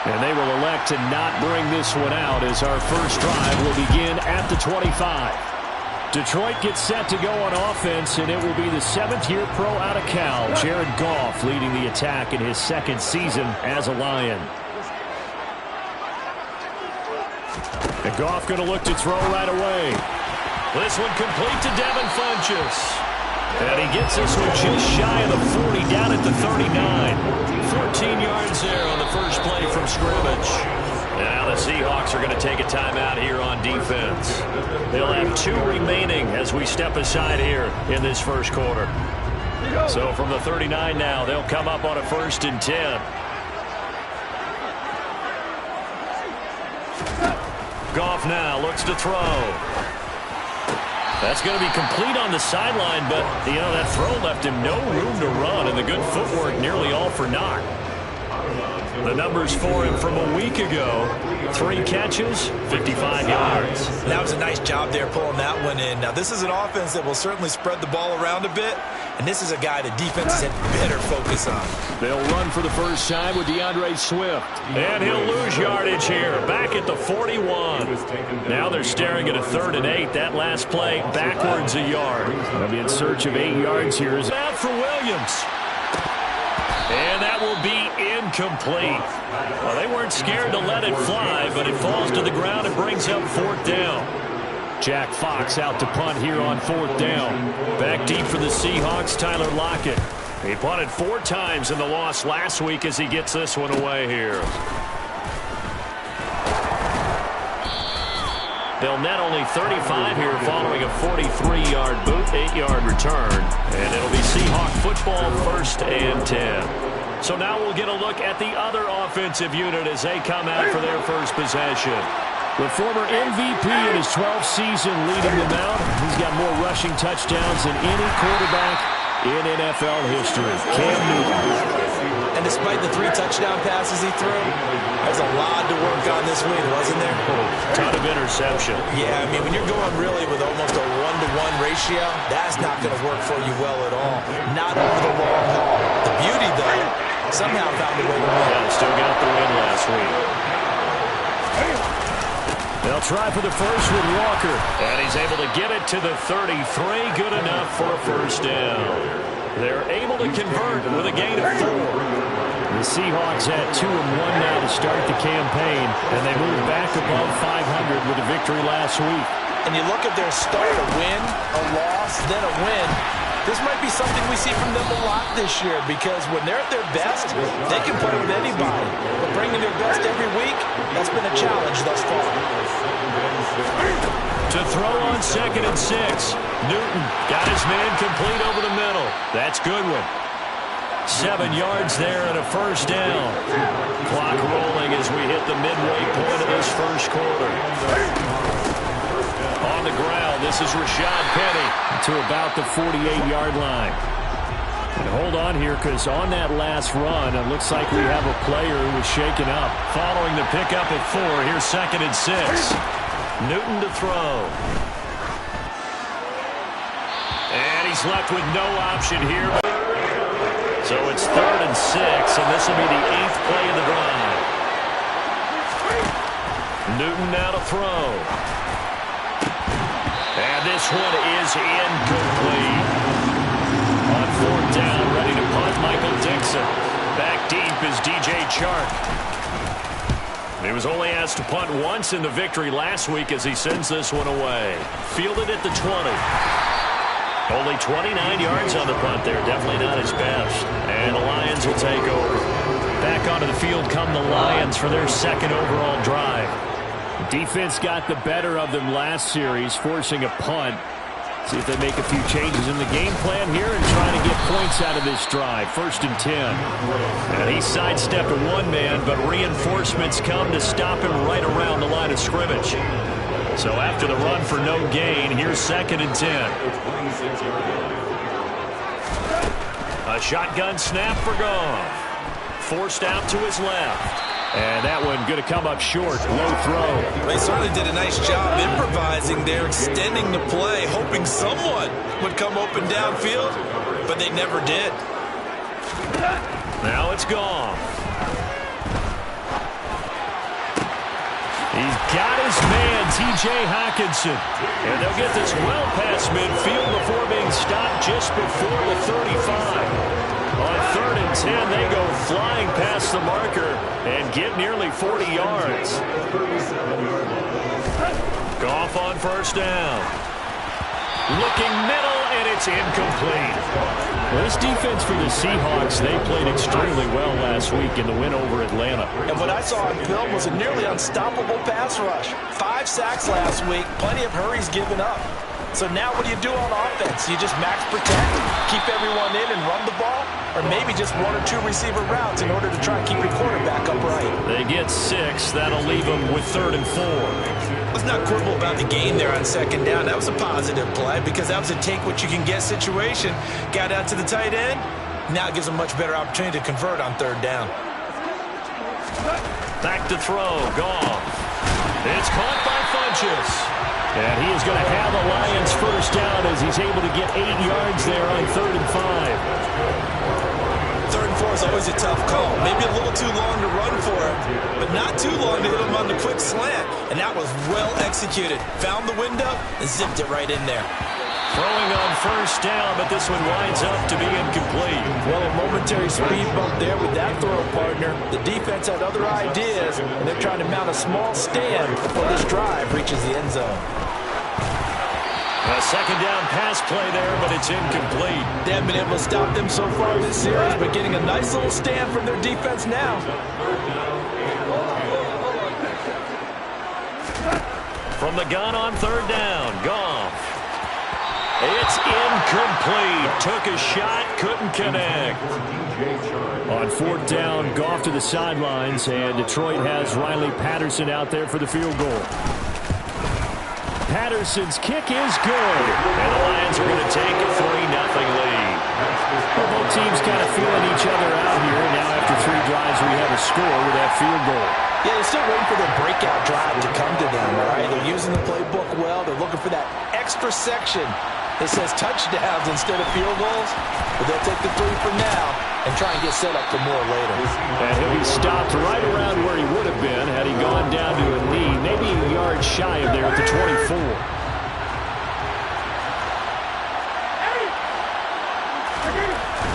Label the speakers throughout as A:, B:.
A: And they will elect to not bring this one out as our first drive will begin at the 25. Detroit gets set to go on offense, and it will be the 7th-year pro out of Cal, Jared Goff, leading the attack in his 2nd season as a Lion. And Goff going to look to throw right away. This one complete to Devin Funchess. And he gets this one just shy of the 40, down at the 39. 14 yards there on the first play from scrimmage. Now the Seahawks are going to take a timeout here on defense. They'll have 2 remaining as we step aside here in this first quarter. So from the 39 now, they'll come up on a 1st and 10. Goff now looks to throw. That's going to be complete on the sideline, but, that throw left him no room to run, and the good footwork nearly all for naught. The numbers for him from a week ago: 3 catches, 55 yards.
B: That was a nice job there pulling that one in. Now, this is an offense that will certainly spread the ball around a bit, and this is a guy that defenses had better focus on.
A: They'll run for the first time with DeAndre Swift. And he'll lose yardage here, back at the 41. Now they're staring at a 3rd and 8. That last play, backwards a yard. They'll be in search of 8 yards here. Out for Williams. And that will be incomplete. Well, they weren't scared to let it fly, but it falls to the ground and brings up 4th down. Jack Fox out to punt here on 4th down. Back deep for the Seahawks, Tyler Lockett. He punted 4 times in the loss last week as he gets this one away here. They'll net only 35 here following a 43-yard boot, 8-yard return. And it'll be Seahawk football 1st and 10. So now we'll get a look at the other offensive unit as they come out for their first possession. The former MVP in his 12th season leading them out. He's got more rushing touchdowns than any quarterback in NFL history. Cam Newton.
B: And despite the 3 touchdown passes he threw, there's a lot to work on this week, wasn't there?
A: Ton of interception.
B: Yeah, I mean, when you're going really with almost a 1-to-1 ratio, that's not going to work for you well at all. Not over the long haul. The beauty, though, somehow found a way to win.
A: Yeah, still got the win last week. They'll try for the first with Walker. And he's able to get it to the 33. Good enough for a first down. They're able to convert with a gain of 4. The Seahawks had 2-1 now to start the campaign, and they moved back above 500 with a victory last week.
B: And you look at their start, a win, a loss, then a win. This might be something we see from them a lot this year, because when they're at their best, they can play with anybody. But bringing their best every week, that's been a challenge thus far.
A: To throw on 2nd and 6. Newton got his man complete over the middle. That's Goodwin. 7 yards there and a first down. Clock rolling as we hit the midway point of this first quarter. On the ground, this is Rashad Penny to about the 48-yard line. And hold on here, because on that last run, it looks like we have a player who was shaken up. Following the pickup at 4, here's 2nd and 6. Newton to throw. And he's left with no option here. So it's 3rd and 6, and this will be the 8th play of the drive. Newton now to throw. And this one is incomplete. On 4th down, ready to punt, Michael Dixon. Back deep is DJ Chark. He was only asked to punt once in the victory last week as he sends this one away. Fielded at the 20. Only 29 yards on the punt there. Definitely not his best. And the Lions will take over. Back onto the field come the Lions for their 2nd overall drive. Defense got the better of them last series, forcing a punt. See if they make a few changes in the game plan here and try to get points out of this drive. 1st and 10. And he sidestepped a 1-man, but reinforcements come to stop him right around the line of scrimmage. So after the run for no gain, here's 2nd and 10. A shotgun snap for Goff. Forced out to his left. And that one going to come up short. Low throw.
B: They certainly did a nice job improvising there, extending the play, hoping someone would come open downfield, but they never did.
A: Now it's Goff. T.J. Hawkinson. And they'll get this well past midfield before being stopped just before the 35. On 3rd and 10, they go flying past the marker and get nearly 40 yards. Goff on 1st down. Looking middle, and it's incomplete. Well, this defense for the Seahawks, they played extremely well last week in the win over Atlanta.
B: And what I saw on film was a nearly unstoppable pass rush. 5 sacks last week, plenty of hurries given up. So now what do you do on offense? You just max protect, keep everyone in and run the ball, or maybe just 1 or 2 receiver routes in order to try and keep your quarterback upright.
A: They get 6. That'll leave them with 3rd and 4.
B: Let's not quibble about the gain there on 2nd down. That was a positive play because that was a take-what-you-can-get situation. Got out to the tight end. Now it gives them much better opportunity to convert on 3rd down.
A: Back to throw. Goff. It's caught by Funchess. And he is going to have the Lions 1st down as he's able to get 8 yards there on 3rd and 5.
B: 3rd and 4 is always a tough call. Maybe a little too long to run for it, but not too long to hit him on the quick slant. And that was well executed. Found the window and zipped it right in there.
A: Throwing on 1st down, but this one winds up to be incomplete.
B: Well, a momentary speed bump there with that throw partner. The defense had other ideas, and they're trying to mount a small stand before this drive reaches the end zone.
A: A 2nd down pass play there, but it's incomplete.
B: They haven't been able to stop them so far this series, but getting a nice little stand from their defense now.
A: From the gun on 3rd down, Goff. It's incomplete. Took a shot, couldn't connect. On 4th down, Goff to the sidelines, and Detroit has Riley Patterson out there for the field goal. Patterson's kick is good, and the Lions are going to take a 3-0 lead. Well, both teams kind of feeling each other out here. Now after 3 drives, we have a score with that field goal.
B: Yeah, they're still waiting for their breakout drive to come to them, all right? They're using the playbook well. They're looking for that extra section that says touchdowns instead of field goals. But they'll take the 3 for now and try and get set up for more later.
A: And he'll be stopped right around where he would have been had he gone down to a knee, maybe a yard shy of there at the 24.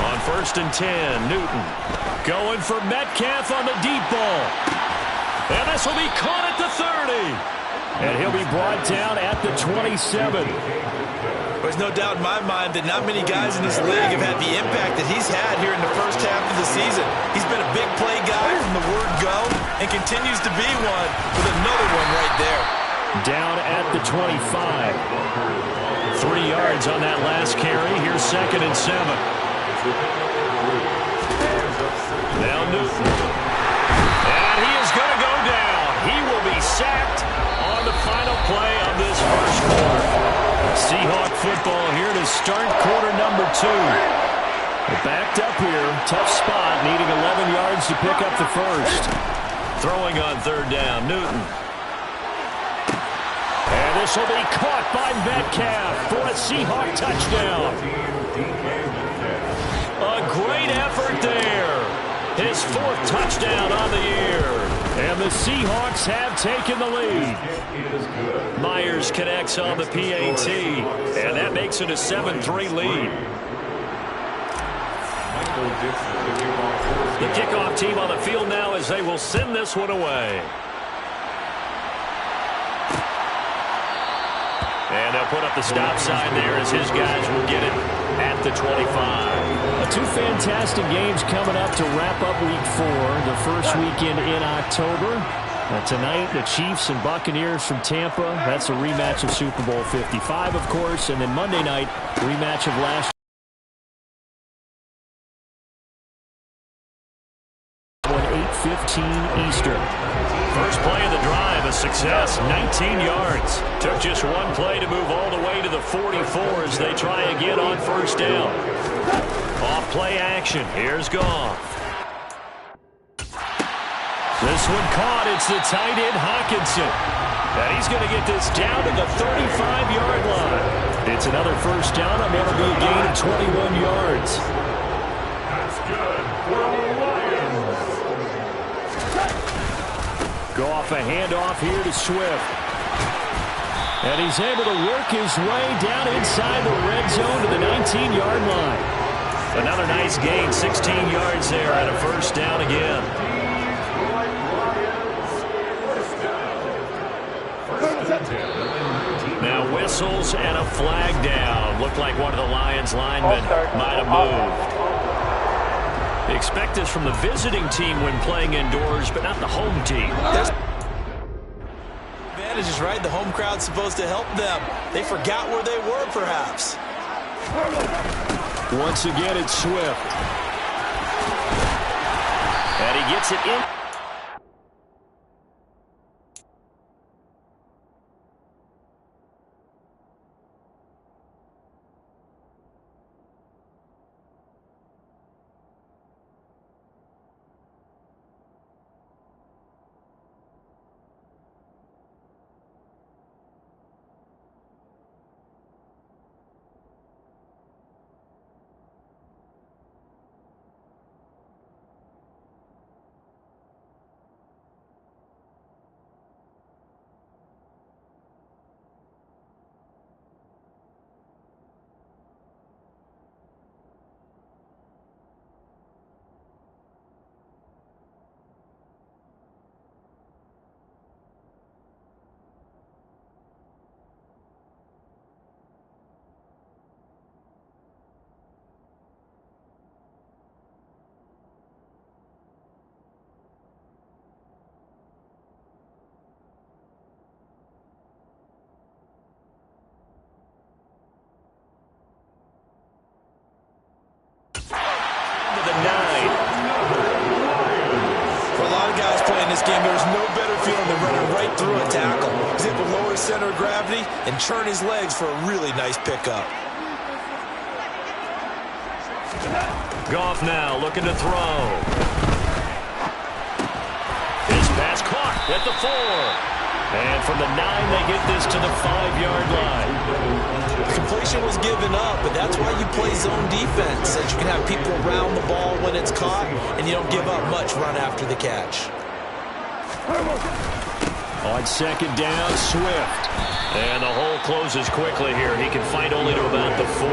A: On 1st and 10, Newton going for Metcalf on the deep ball. And this will be caught at the 30. And he'll be brought down at the 27.
B: There's no doubt in my mind that not many guys in this league have had the impact that he's had here in the first half of the season. He's been a big play guy from the word go and continues to be one with another one right there.
A: Down at the 25. 3 yards on that last carry. Here's 2nd and 7. Now Newton. And he is going to go down. He will be sacked on the final play of this first quarter. Seahawk football here to start quarter number 2. They're backed up here. Tough spot, needing 11 yards to pick up the first. Throwing on 3rd down, Newton. And this will be caught by Metcalf for a Seahawk touchdown. A great effort there. His 4th touchdown on the year. And the Seahawks have taken the lead. Myers connects on the PAT. And that makes it a 7-3 lead. The kickoff team on the field now as they will send this one away. And they'll put up the stop sign there as his guys will get it at the 25. 2 fantastic games coming up to wrap up Week 4, the first weekend in October. Tonight, the Chiefs and Buccaneers from Tampa. That's a rematch of Super Bowl 55, of course. And then Monday night, rematch of last year. 8:15 Eastern. First play of the drive, a success, 19 yards. Took just 1 play to move all the way to the 44 as they try again on 1st down. Off play action. Here's Goff. This one caught. It's the tight end Hawkinson. And he's going to get this down to the 35-yard line. It's another 1st down, and that'll be a gain of 21 yards. That's good for the Lions. Goff a handoff here to Swift. And he's able to work his way down inside the red zone to the 19-yard line. Another nice gain, 16 yards there, and a first down again. Now whistles and a flag down. Looked like one of the Lions linemen might have moved. They expect this from the visiting team when playing indoors, but not the home team.
B: Advantage is right. The home crowd's supposed to help them. They forgot where they were, perhaps.
A: Once again, it's Swift. And he gets it in.
B: This game, there's no better feeling than running right through a tackle. He's able to lower his center of gravity and churn his legs for a really nice pickup.
A: Goff now looking to throw. His pass caught at the 4. And from the 9, they get this to the 5-yard line.
B: The completion was given up, but that's why you play zone defense, so that you can have people around the ball when it's caught, and you don't give up much run after the catch.
A: On second down, Swift. And the hole closes quickly here. He can fight only to about the 4.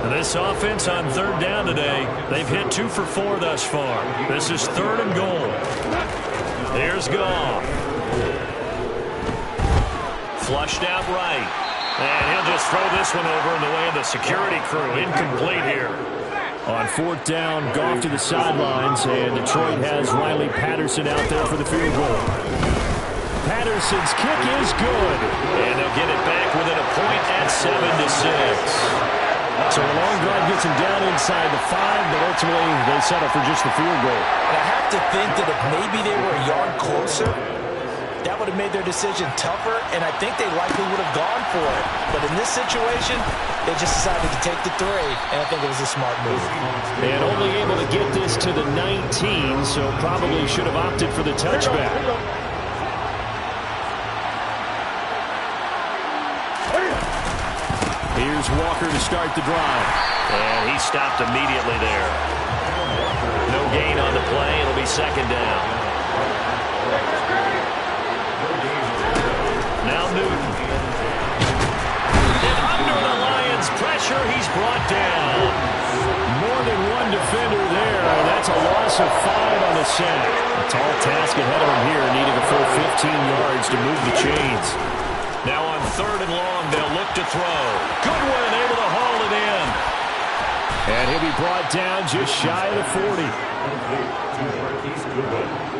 A: And this offense on third down today, they've hit 2 for 4 thus far. This is 3rd and goal. There's Goff. Flushed out right. And he'll just throw this one over in the way of the security crew. Incomplete here. On 4th down, Goff to the sidelines, and Detroit has Riley Patterson out there for the field goal. Patterson's kick is good, and they'll get it back within a point at 7-6. So a long drive gets him down inside the 5, but ultimately they settle for just the field goal.
B: And I have to think that if maybe they were a yard closer, that would have made their decision tougher, and I think they likely would have gone for it. But in this situation, they just decided to take the 3, and I think it was a smart move.
A: And only able to get this to the 19, so probably should have opted for the touchback. Here's Walker to start the drive. And he stopped immediately there. No gain on the play. It'll be 2nd down. Now Newton. And under the Lions' pressure, he's brought down. More than one defender there. That's a loss of 5 on the sack. A tall task ahead of him here, needing a full 15 yards to move the chains. Now on 3rd and long, they'll look to throw. Goodwin able to haul it in. And he'll be brought down just shy of the 40.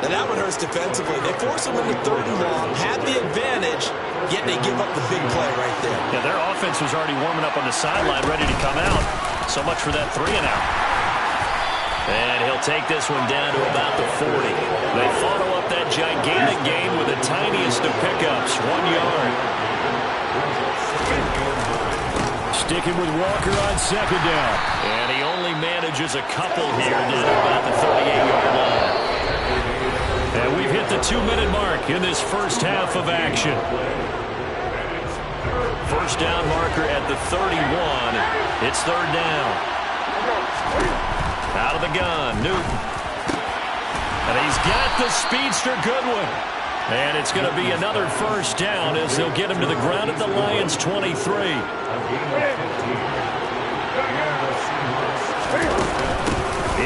B: And that one hurts defensively. They force him into 3rd and long, had the advantage, yet they give up the big play right there.
A: Yeah, their offense was already warming up on the sideline, ready to come out. So much for that 3-and-out. And he'll take this one down to about the 40. They follow up that gigantic game with the tiniest of pickups, 1 yard. Sticking with Walker on 2nd down. And he only manages a couple here down to about the 38-yard line. And we've hit the 2-minute mark in this first half of action. First down marker at the 31. It's 3rd down. Out of the gun, Newton. And he's got the speedster Goodwin. And it's going to be another first down as they'll get him to the ground at the Lions' 23.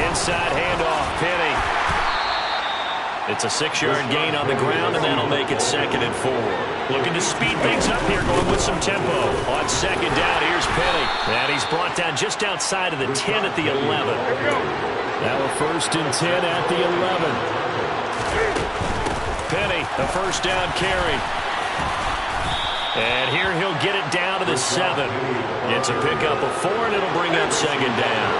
A: Inside handoff, Penny. It's a 6-yard gain on the ground, and that'll make it 2nd and 4. Looking to speed things up here, going with some tempo. On 2nd down, here's Penny. And he's brought down just outside of the 10 at the 11. Now a 1st and 10 at the 11. Penny, a first down carry. And here he'll get it down to the 7. It's a pickup of 4, and it'll bring up 2nd down.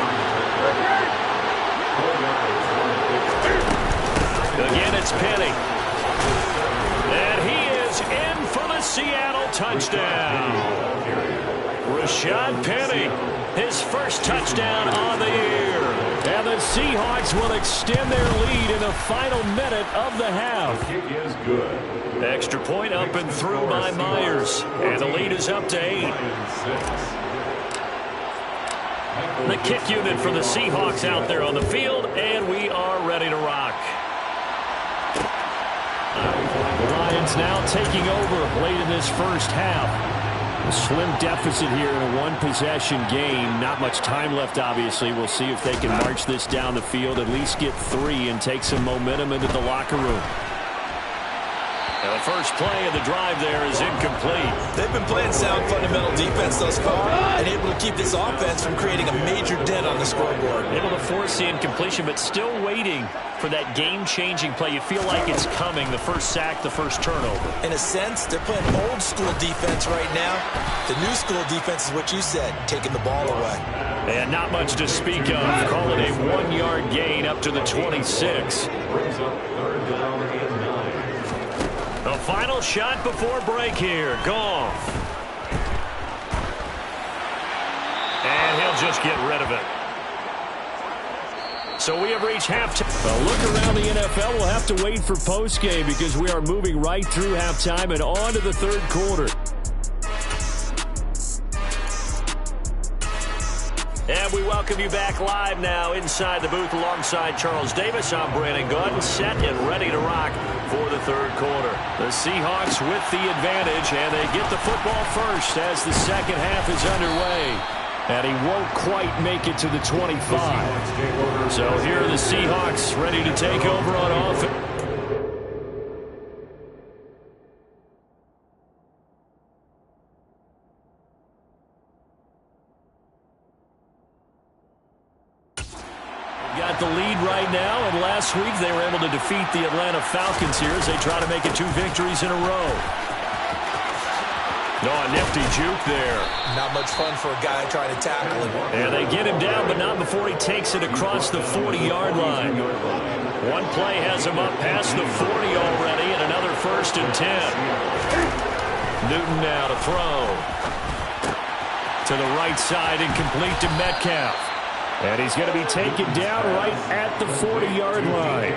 A: Again, it's Penny. And he is in for the Seattle touchdown. Rashad Penny, his first touchdown on the year. And the Seahawks will extend their lead in the final minute of the half. The kick is good. Extra point up and through by Myers. And the lead is up to 8. The kick unit for the Seahawks out there on the field, and we are ready to rock. The Lions now taking over late in this first half. A slim deficit here in a one-possession game. Not much time left, obviously. We'll see if they can march this down the field, at least get 3, and take some momentum into the locker room. Now the first play of the drive there is incomplete.
B: They've been playing sound fundamental defense thus far and able to keep this offense from creating a major dent on the scoreboard.
A: Able to force the incompletion, but still waiting for that game-changing play. You feel like it's coming, the first sack, the first turnover.
B: In a sense, they're playing old-school defense right now. The new-school defense is what you said, taking the ball away.
A: And not much to speak of. Call it a 1-yard gain up to the 26. The final shot before break here. Goff. And he'll just get rid of it. So we have reached halftime. A look around the NFL. We'll have to wait for postgame because we are moving right through halftime and on to the third quarter. And we welcome you back live now inside the booth alongside Charles Davis. I'm Brandon Gordon, set and ready to rock for the third quarter. The Seahawks with the advantage, and they get the football first as the second half is underway. And he won't quite make it to the 25. So here are the Seahawks ready to take over on offense. Got the lead right now, and last week they were able to defeat the Atlanta Falcons here as they try to make it 2 victories in a row. No, a nifty juke there.
B: Not much fun for a guy trying to tackle him.
A: And they get him down, but not before he takes it across the 40-yard line. One play has him up past the 40 already, and another 1st and 10. Newton now to throw. To the right side and complete to Metcalf. And he's going to be taken down right at the 40-yard line.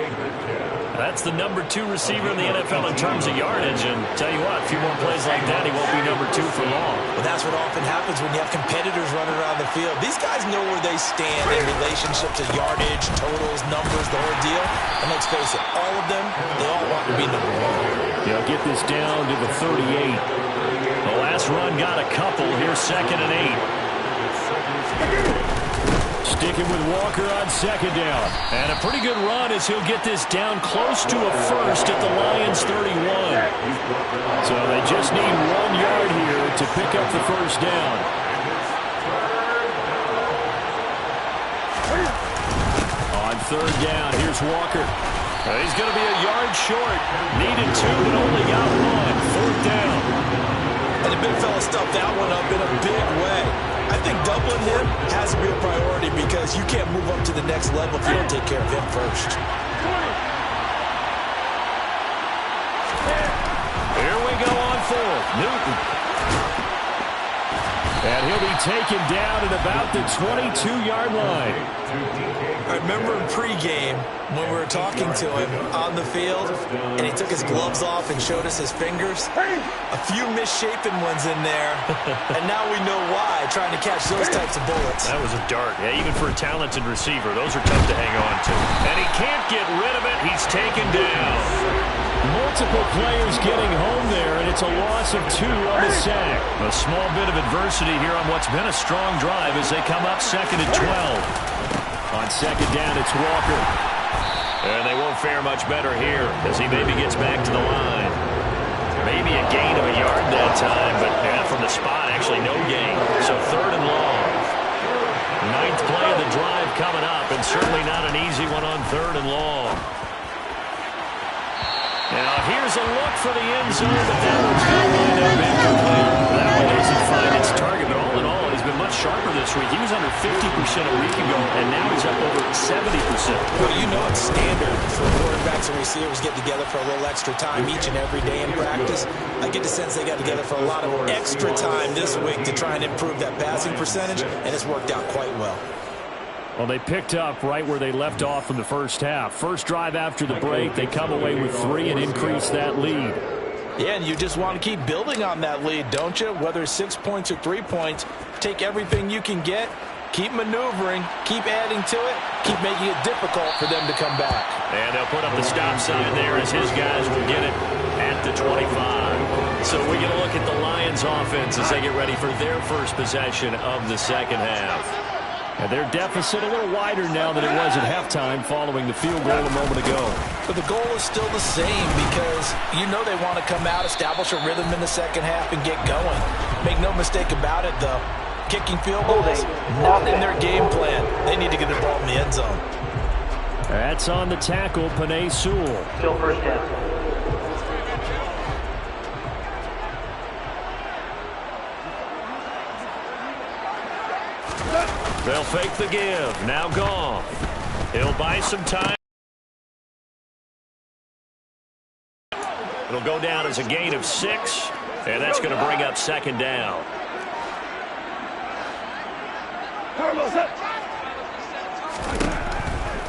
A: That's the number 2 receiver in the NFL in terms of yardage. And tell you what, a few more plays like that, he won't be number 2 for long.
B: Well, that's what often happens when you have competitors running around the field. These guys know where they stand in relationship to yardage, totals, numbers, the whole deal. And let's face it, all of them, they all want to be number 1.
A: They'll get this down to the 38. The last run got a couple. Here's 2nd and 8. Sticking with Walker on 2nd down. And a pretty good run as he'll get this down close to a first at the Lions' 31. So they just need 1 yard here to pick up the first down. On 3rd down, here's Walker. He's going to be a yard short. Needed 2, but only got 1. 4th down.
B: And the big fella stuffed that one up in a big way. I think doubling him has to be a priority because you can't move up to the next level if you don't take care of him first.
A: Here we go on 4th. Newton. And he'll be taken down at about the 22-yard line.
B: I remember in pregame when we were talking to him on the field, and he took his gloves off and showed us his fingers. A few misshapen ones in there, and now we know why, trying to catch those types of bullets.
A: That was a dart. Yeah, even for a talented receiver, those are tough to hang on to. And he can't get rid of it. He's taken down. multiple players getting home there, and it's a loss of 2 on the sack. A small bit of adversity here on what's been a strong drive as they come up 2nd and 12. On 2nd down, it's Walker. And they won't fare much better here as he maybe gets back to the line. Maybe a gain of a yard that time, but from the spot, actually no gain. So 3rd and long. 9th play of the drive coming up, and certainly not an easy one on 3rd and long. Now here's a look for the end zone, but that one's going to wind up incomplete. That one doesn't find its target, but all in all, he's been much sharper this week. He was under 50% a week ago, and now he's up over 70%.
B: Well, you know it's standard for quarterbacks and receivers get together for a little extra time each and every day in practice. I get the sense they got together for a lot of extra time this week to try and improve that passing percentage, and it's worked out quite well.
A: Well, they picked up right where they left off in the first half. First drive after the break, they come away with 3 and increase that lead.
B: Yeah, and you just want to keep building on that lead, don't you? Whether it's 6 points or 3 points, take everything you can get, keep maneuvering, keep adding to it, keep making it difficult for them to come back.
A: And they'll put up the stop sign there as his guys will get it at the 25. So we get a look at the Lions offense as they get ready for their first possession of the second half. And their deficit a little wider now than it was at halftime following the field goal a moment ago.
B: But the goal is still the same because you know they want to come out, establish a rhythm in the second half, and get going. Make no mistake about it, though. Kicking field goals, not in their game plan. They need to get the ball in the end zone.
A: That's on the tackle, Penei Sewell.
C: Still first down.
A: They'll fake the give. Now gone. He'll buy some time. It'll go down as a gain of 6, and that's going to bring up 2nd down.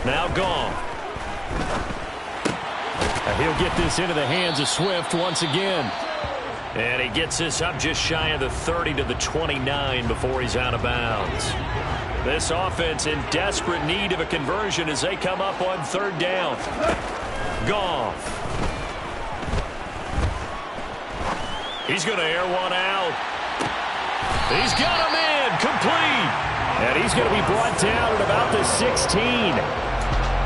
A: Now gone. And he'll get this into the hands of Swift once again. And he gets this up just shy of the 30 to the 29 before he's out of bounds. This offense in desperate need of a conversion as they come up on 3rd down. Goff. He's going to air one out. He's got him in. Complete. And he's going to be brought down at about the 16.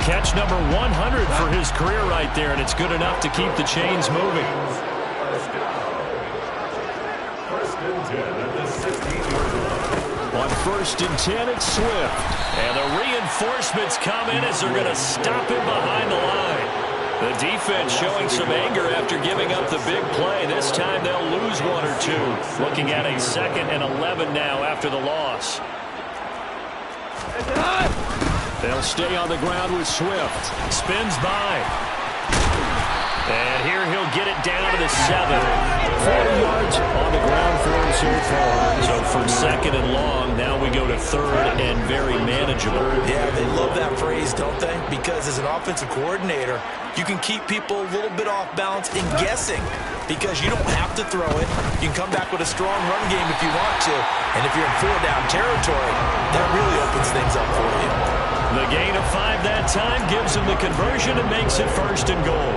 A: Catch number 100 for his career right there, and it's good enough to keep the chains moving. On 1st and 10, it's Swift. And the reinforcements come in as they're going to stop him behind the line. The defense showing some anger after giving up the big play. This time they'll lose 1 or 2. Looking at a 2nd and 11 now after the loss. They'll stay on the ground with Swift. Spins by. And here he'll get it down to the 7. 40 yards on the ground for him so far. So from 2nd and long, now we go to 3rd and very manageable.
B: Yeah, they love that phrase, don't they? Because as an offensive coordinator, you can keep people a little bit off balance and guessing because you don't have to throw it. You can come back with a strong run game if you want to. And if you're in 4-down territory, that really opens things up for you.
A: The gain of 5 that time gives him the conversion and makes it 1st and goal.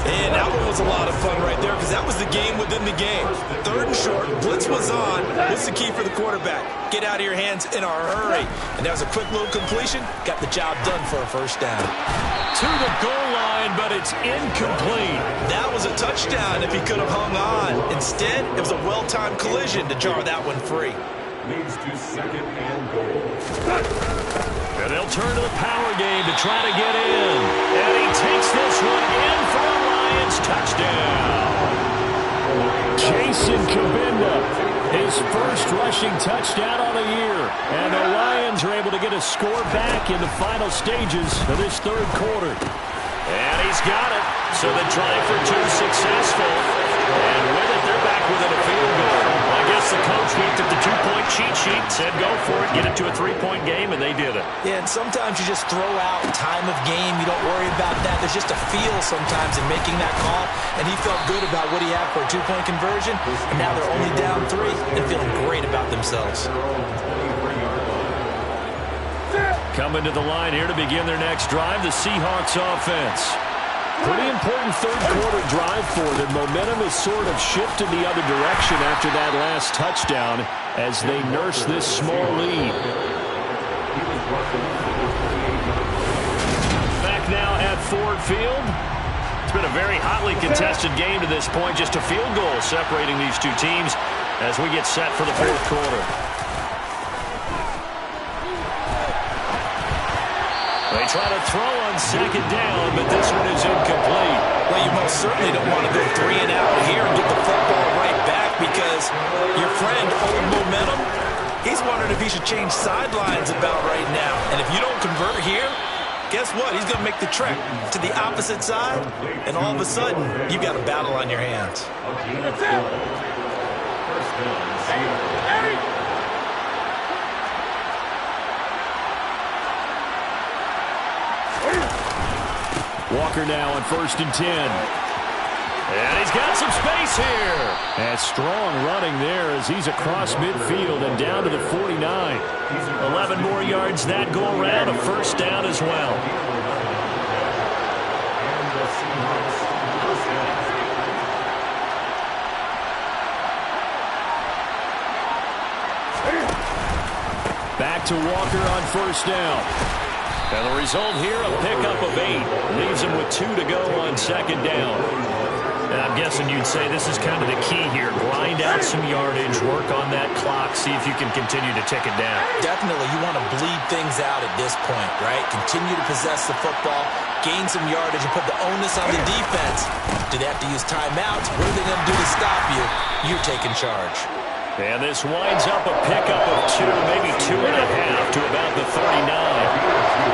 B: And that one was a lot of fun right there because that was the game within the game. 3rd and short, blitz was on. What's the key for the quarterback? Get out of your hands in a hurry. And that was a quick little completion. Got the job done for a 1st down.
A: To the goal line, but it's incomplete.
B: That was a touchdown if he could have hung on. Instead, it was a well-timed collision to jar that one free.
D: Leads to 2nd and goal.
A: And they'll turn to the power game to try to get in. And he takes this one in for a Lions touchdown. Jason Kabinda, his first rushing touchdown on the year. And the Lions are able to get a score back in the final stages of this 3rd quarter. And he's got it. So the try for 2 successful. And with it, they're back within a field goal. I guess the coach looked at the 2-point cheat sheet, said go for it, get it to a 3-point game, and they did it.
B: Yeah, and sometimes you just throw out time of game. You don't worry about that. There's just a feel sometimes in making that call, and he felt good about what he had for a 2-point conversion, and now they're only down 3 and feeling great about themselves.
A: Coming to the line here to begin their next drive, the Seahawks offense. Pretty important third-quarter drive for them. Momentum has sort of shifted the other direction after that last touchdown as they nurse this small lead. Back now at Ford Field. It's been a very hotly contested game to this point. Just a field goal separating these two teams as we get set for the fourth quarter. They try to throw on second down, but this one is incomplete.
B: Well, you most certainly don't want to go 3 and out here and get the football right back because your friend, Old Momentum, he's wondering if he should change sidelines about right now. And if you don't convert here, guess what? He's going to make the trek to the opposite side, and all of a sudden, you've got a battle on your hands.
A: Walker now on 1st and 10. And he's got some space here. And strong running there as he's across midfield and down to the 49. 11 more yards that go around, a first down as well. Back to Walker on 1st down. And the result here, a pickup of 8. Leaves him with 2 to go on 2nd down. And I'm guessing you'd say this is kind of the key here. Grind out some yardage, work on that clock, see if you can continue to tick it down.
B: Definitely, you want to bleed things out at this point, right? Continue to possess the football, gain some yardage, and put the onus on the defense. Do they have to use timeouts? What are they going to do to stop you? You're taking charge.
A: And this winds up a pickup of 2, maybe 2.5 to about the 39.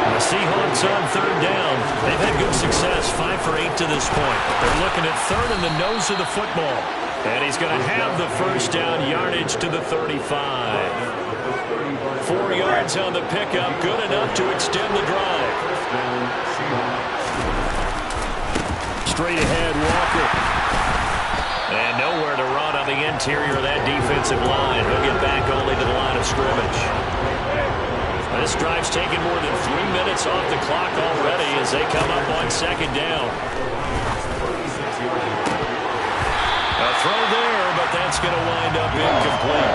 A: The Seahawks on 3rd down. They've had good success, 5 for 8 to this point. They're looking at 3rd in the nose of the football. And he's going to have the first down, yardage to the 35. 4 yards on the pickup, good enough to extend the drive. Straight ahead, Walker. And nowhere to run on the interior of that defensive line. He'll get back only to the line of scrimmage. This drive's taken more than 3 minutes off the clock already as they come up on 2nd down. A throw there, but that's going to wind up incomplete.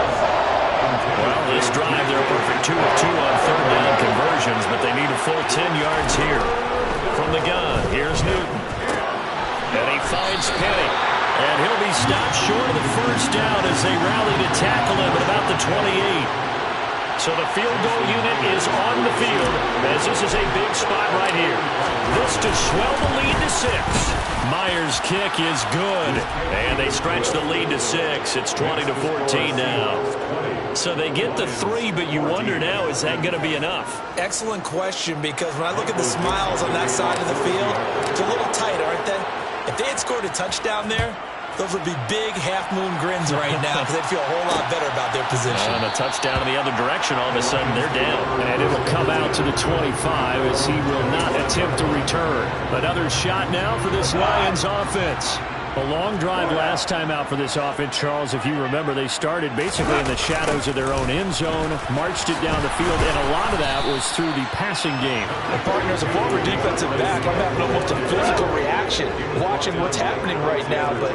A: Well, this drive, they're a perfect 2 of 2 on 3rd down conversions, but they need a full 10 yards here. From the gun, here's Newton. And he finds Penny. And he'll be stopped short of the first down as they rally to tackle him at about the 28. So the field goal unit is on the field as this is a big spot right here. This to swell the lead to 6. Myers' kick is good. And they stretch the lead to 6. It's 20-14 now. So they get the 3, but you wonder now, is that going to be enough?
B: Excellent question, because when I look at the smiles on that side of the field, it's a little tight, aren't they? If they had scored a touchdown there, those would be big half-moon grins right now because they'd feel a whole lot better about their position.
A: And a touchdown in the other direction, all of a sudden they're down. And it'll come out to the 25 as he will not attempt to return. Another shot now for this Lions offense. A long drive last time out for this offense, Charles. If you remember, they started basically in the shadows of their own end zone, marched it down the field, and a lot of that was through the passing game.
B: And partner, as a former defensive back, I'm having almost a physical reaction watching what's happening right now. But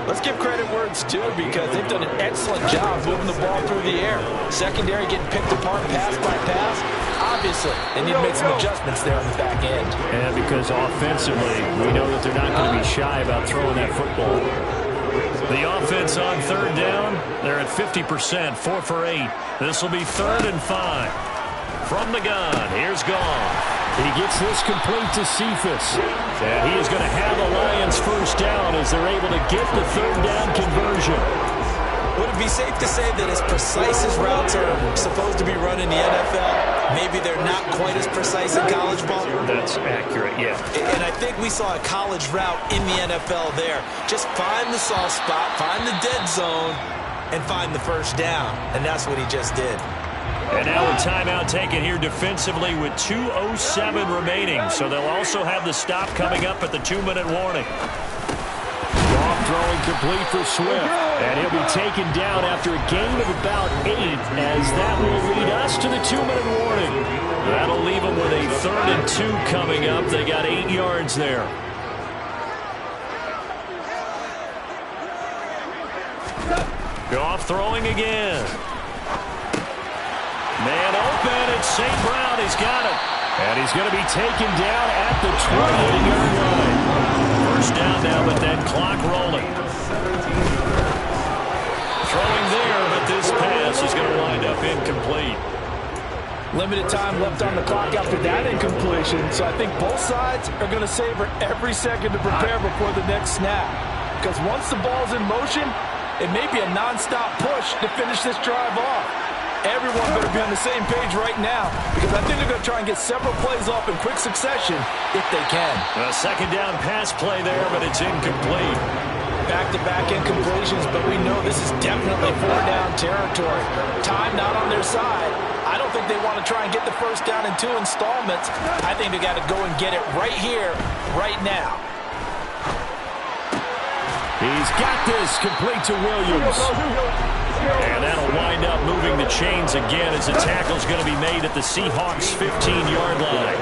B: let's give credit where it's due because they've done an excellent job moving the ball through the air. Secondary getting picked apart pass by pass. Obviously, they need to make some adjustments there on the back end.
A: And because offensively, we know that they're not going to be shy about throwing that football. The offense on 3rd down, they're at 50%, 4 for 8. This will be 3rd and 5. From the gun, here's Goff. He gets this complete to Cephas. And he is going to have the Lions first down as they're able to get the 3rd down conversion.
B: Would it be safe to say that as precise as routes are supposed to be run in the NFL, maybe they're not quite as precise in college ball?
A: That's accurate, yeah.
B: And I think we saw a college route in the NFL there. Just find the soft spot, find the dead zone, and find the first down. And that's what he just did.
A: And now a timeout taken here defensively with 2:07 remaining. So they'll also have the stop coming up at the 2-minute warning. Throwing complete for Swift. And he'll be taken down after a gain of about 8 as that will lead us to the 2-minute warning. That'll leave them with a 3rd and 2 coming up. They got 8 yards there. Goff throwing again. Man open, it's St. Brown. He's got it. And he's going to be taken down at the 28-yard line. First down now, but that clock rolling. Throwing there, but this pass is going to wind up incomplete.
B: Limited time left on the clock after that incompletion, so I think both sides are going to savor every second to prepare before the next snap. Because once the ball's in motion, it may be a non-stop push to finish this drive off. Everyone better be on the same page right now, because I think they're going to try and get several plays off in quick succession if they can.
A: A second down pass play there, but it's incomplete.
B: Back-to-back incompletions, but we know this is definitely four-down territory. Time not on their side. I don't think they want to try and get the first down in 2 installments. I think they got to go and get it right here, right now.
A: He's got this complete to Williams. And that'll wind up moving the chains again as the tackle's going to be made at the Seahawks' 15-yard line.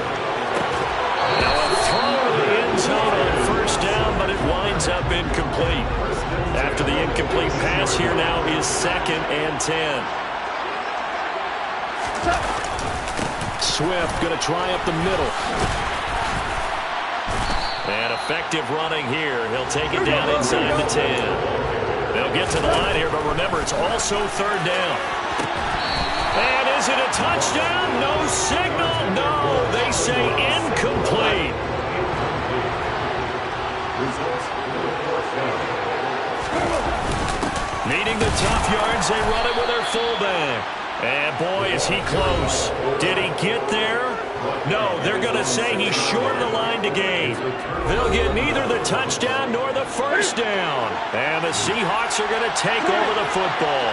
A: Now a throw to the end zone on first down, but it winds up incomplete. After the incomplete pass, here now is 2nd and 10. Swift going to try up the middle. And effective running here. He'll take it down inside the 10. They'll get to the line here, but remember, it's also 3rd down. And is it a touchdown? No signal. No, they say incomplete. Needing the tough yards, they run it with their fullback. And boy, is he close. Did he get there? No, they're going to say he's short of the line to gain. They'll get neither the touchdown nor the first down. And the Seahawks are going to take over the football.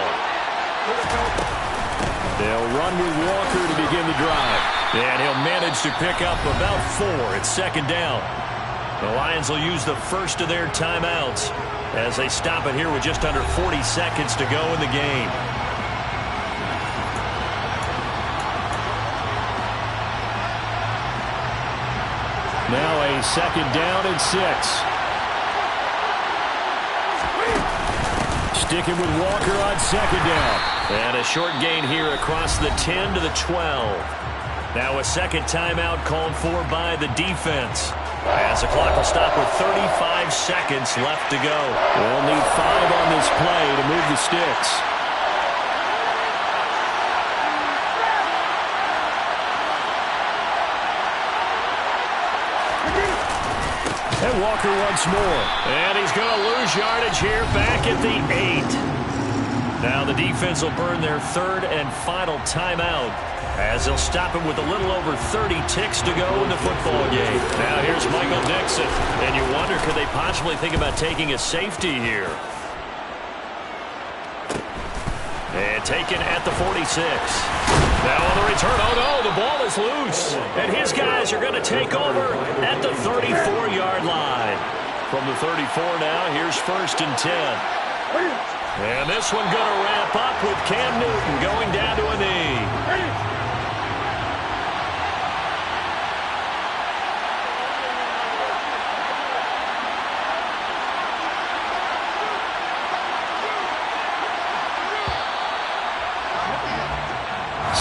A: They'll run with Walker to begin the drive. And he'll manage to pick up about 4 at 2nd down. The Lions will use the first of their timeouts as they stop it here with just under 40 seconds to go in the game. Now a 2nd down and 6. Sticking with Walker on 2nd down. And a short gain here across the 10 to the 12. Now a second timeout called for by the defense. As the clock will stop with 35 seconds left to go. We'll need 5 on this play to move the sticks. And Walker once more. And he's going to lose yardage here back at the 8. Now the defense will burn their 3rd and final timeout as they'll stop it with a little over 30 ticks to go in the football game. Now here's Michael Dixon. And you wonder, could they possibly think about taking a safety here? And taken at the 46. Now on the return, oh no, the ball is loose. And his guys are going to take over at the 34-yard line. From the 34 now, here's 1st and 10. And this one going to wrap up with Cam Newton going down to a knee.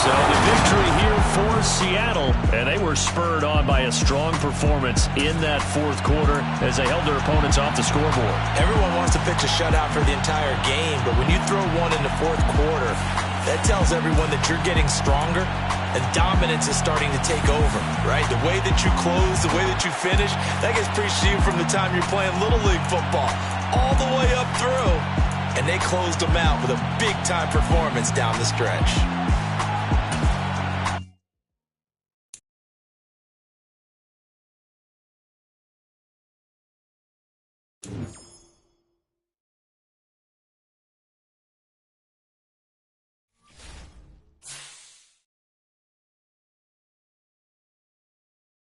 A: So the victory here for Seattle, and they were spurred on by a strong performance in that 4th quarter as they held their opponents off the scoreboard.
B: Everyone wants to pitch a shutout for the entire game, but when you throw one in the 4th quarter, that tells everyone that you're getting stronger and dominance is starting to take over, right? The way that you close, the way that you finish, that gets preached to you from the time you're playing Little League football all the way up through, and they closed them out with a big-time performance down the stretch.